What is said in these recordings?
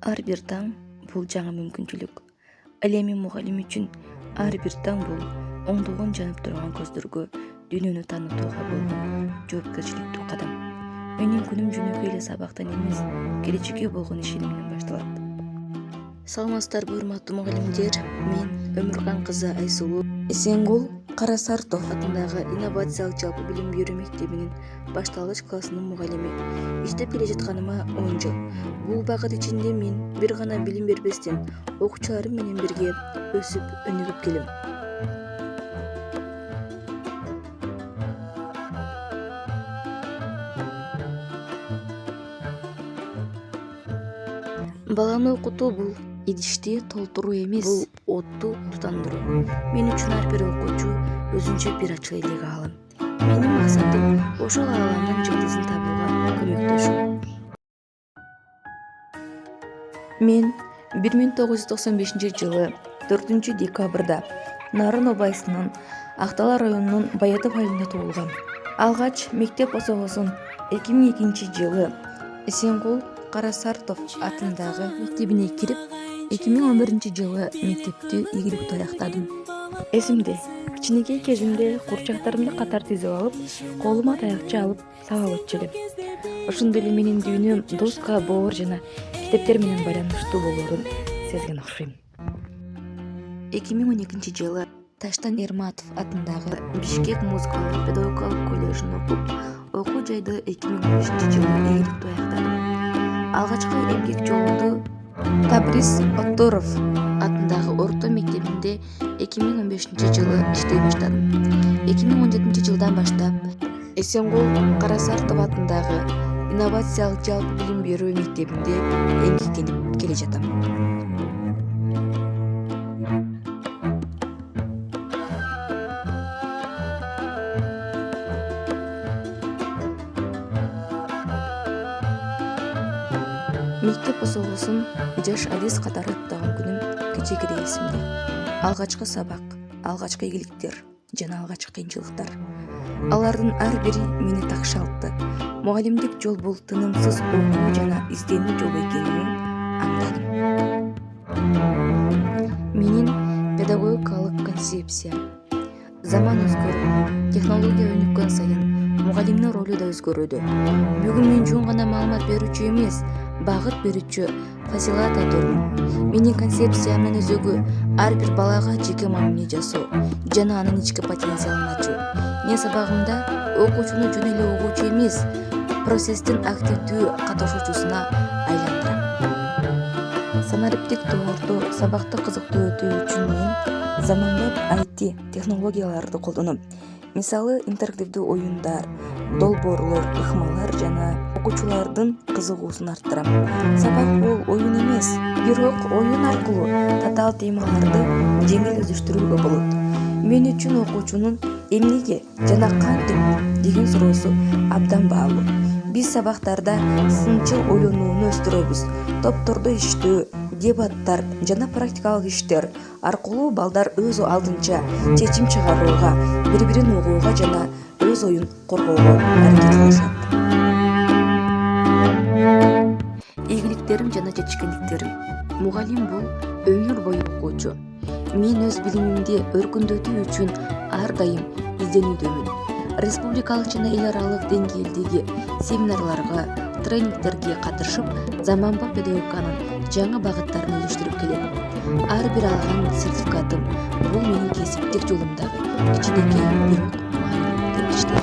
Ар бир таң бул жаңы мүмкүнчүлүк. Ал эми мугалим үчүн ар бир таң бул оңдогон жанып турган көздөргө дүйнөнү таанытууга болгон жоопкерчиликтүү кадам. Менин күнүм жөнөкөй эле сабактан эмес, келечекке болгон ишенимден башталат. Саламатсыздарбы урматтуу мугалимдер, мен Өмүркан кызы Айсулуу Эсенгул Карасартов атындагы инновациялык жалпы билим берүү мектебинин башталгыч классынын мугалими. Иштеп келе жатканыма 10 жыл. Бул багыт ичинде мен бир гана билим бербестен окуучуларым менен бирге өсүп, өнүгүп келем. Баланы окутуу бул идишти толтуруу эмес, бул отту тутандыруу. Мен үчүн ар бир окуучу өзүнчө бир ачыл элек аалам. Менин максатым ошол ааламдын жылдызын табууга көмөктөшүү. Мен 1995-жылы 4-декабрда Нарын Обайсынын Актала районунун Баятов айылында туулгам. Алгач мектеп осогосун 2002-жылы Эсенгул Карасартов атындагы мектебине кирип, 2011-жылы мектепти ийгиликтүү аяктадым. Эсимде, кичинекей кезимде курчактарымды катар тизип алып, колума таякча алып сабак өтчү элем. Ошондо эле менин дүйнөм доска, боор жана китептер менен байланыштуу болоорун сезген окшойм. 2012-жылы Таштан Эрматов атындагы Бишкек музыкалык педагогикалык коллежин окуп, окуу жайды 2013-жылы ийгиликтүү аяктадым. Алгачкы эмгек жолумду Табриз Оттуров атындагы орто мектебинде 2015-жылы иштей баштадым. 2017-жылдан баштап Эсенгул Карасартов атындагы инновациялык жалпы билим берүү мектебинде эмгектенип келе жатам. Мектеп осогосун жаш адис катары аттаган күнүм кечээкидей эсимде. Алгачкы сабак, алгачкы ийгиликтер жана алгачкы кыйынчылыктар. Алардын ар бири мени такшалтты. Мугалимдик жол бул тынымсыз окуу жана изденүү жолу экенин аңдадым. Менин педагогикалык концепция. Заман өзгөрүп, технология өнүккөн сайын мугалимдин ролу да өзгөрүүдө. Бүгүн мен жөн гана маалымат берүүчү эмес, багыт берүүчү фасилитатормун. Менин концепциямдын өзөгү ар бир балага жеке мамиле жасоо жана анын ички потенциалын ачуу. Мен сабагымда окуучуну жөн эле угуучу эмес, процесстин активдүү катышуучусуна айландырам. Санариптик тоордо сабакты кызыктуу өтүү үчүн мен заманбап IT технологияларды колдоном. Мисалы, интерактивдүү оюндар, долбоорлор, ыкмалар жана окуучулардын кызыгуусун арттырам. Сабак бул оюн эмес, бирок оюн аркылуу татаал темаларды жеңил өздөштүрүүгө болот. Мен үчүн окуучунун эмнеге жана кантип деген суроосу абдан баалуу. Биз сабактарда сынчыл ойлонууну өстүрөбүз. Топтордо иштөө, дебаттар жана практикалык иштер аркылуу балдар өз алдынча чечим чыгарууга, бири-бирин угууга жана өз оюн коргоого аракет кылышат. Ийгиликтерим жана жетишкендиктерим. Мугалим бул өмүр бою окуучу. Мен өз билимимди өркүндөтүү үчүн ар дайым изденүүдөмүн. Республикалык жана эл аралык деңгээлдеги семинарларга, тренингтерге катышып, заманбап педагогиканын жаңы багыттарын өздөштүрүп келем. Ар бир алган сертификатым бул менин кесиптик жолумдагы кичинекей бирок маанилүү тепкичтер.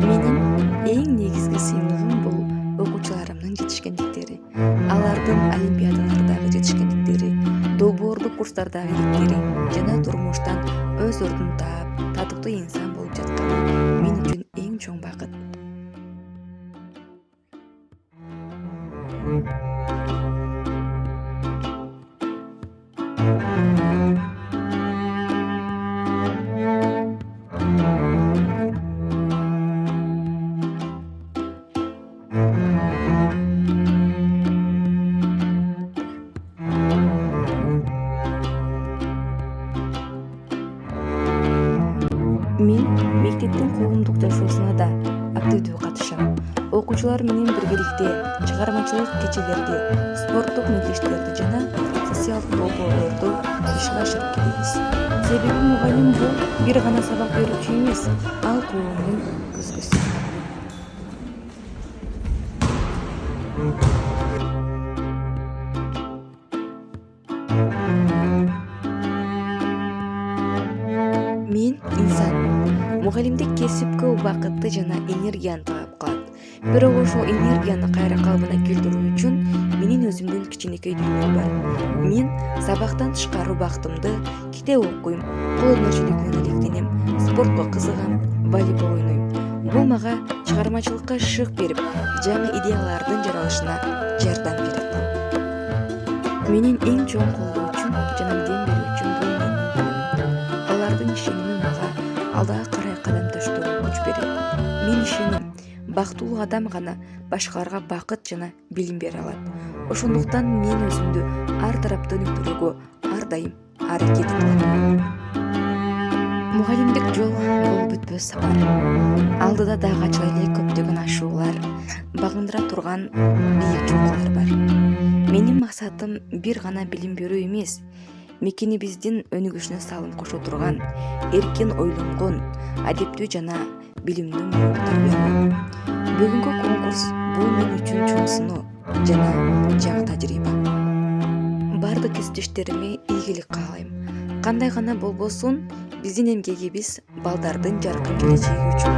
Менин эң негизги сыйлыгым бул окуучуларымдын жетишкендиктери. Алардын олимпиадалардагы жетишкендиктери, долбоорлук курстардагы иликтери жана турмуштан өз ордун таап, татыктуу инсан болуп жатканы мен үчүн эң чоң багыт. Мен мектептин коомдук жашоосуна да активдүү катышам. Окуучулар менен биргеликте чыгармачылык кечелерди, спорттук мелдештерди жана социалдык долбоорлорду ишке ашырып келебиз. Себеби мугалим бул бир гана сабак берүүчү эмес, ал коомдун көзгөсү. Мен инсан. Мугалимдик кесип көп убакытты жана энергияны талап кылат. Бирок ошол энергияны кайра калыбына келтирүү үчүн менин өзүмдүн кичинекей дүйнөм бар. Мен сабактан тышкары убактымды китеп окуйм, кол өнөрчүлүгүнөн алектенем, спортко кызыгам, волейбол ойнойм. Бул мага чыгармачылыкка шык берип, жаңы идеялардын жаралышына жардам берет. Менин эң чоң колдоочум жана дем берүүчүм бул менин. Алардын ишеними мага алдыга карай кадам таштоого күч берет. Мен ишенем, бактылуу адам гана башкаларга бакыт жана билим бере алат. Ошондуктан мен өзүмдү ар тараптуу өнүктүрүүгө ар дайым аракет кылам. Мугалимдик жол бул бүтпөс сапар. Алдыда дагы ачыла эле көптөгөн ашуулар, багындыра турган бийик чокулар бар. Менин максатым бир гана билим берүү эмес, мекенибиздин өнүгүшүнө салым кошо турган, эркин ойлонгон, адептүү жана билимдүү муун тарбиялоо. Бүгүнкү конкурс бул мен үчүн чоң сыноо жана жаңы тажрыйба. Бардык издештериме ийгилик каалайм. Кандай гана болбосун, биздин эмгегибиз балдардын жаркын келечеги үчүн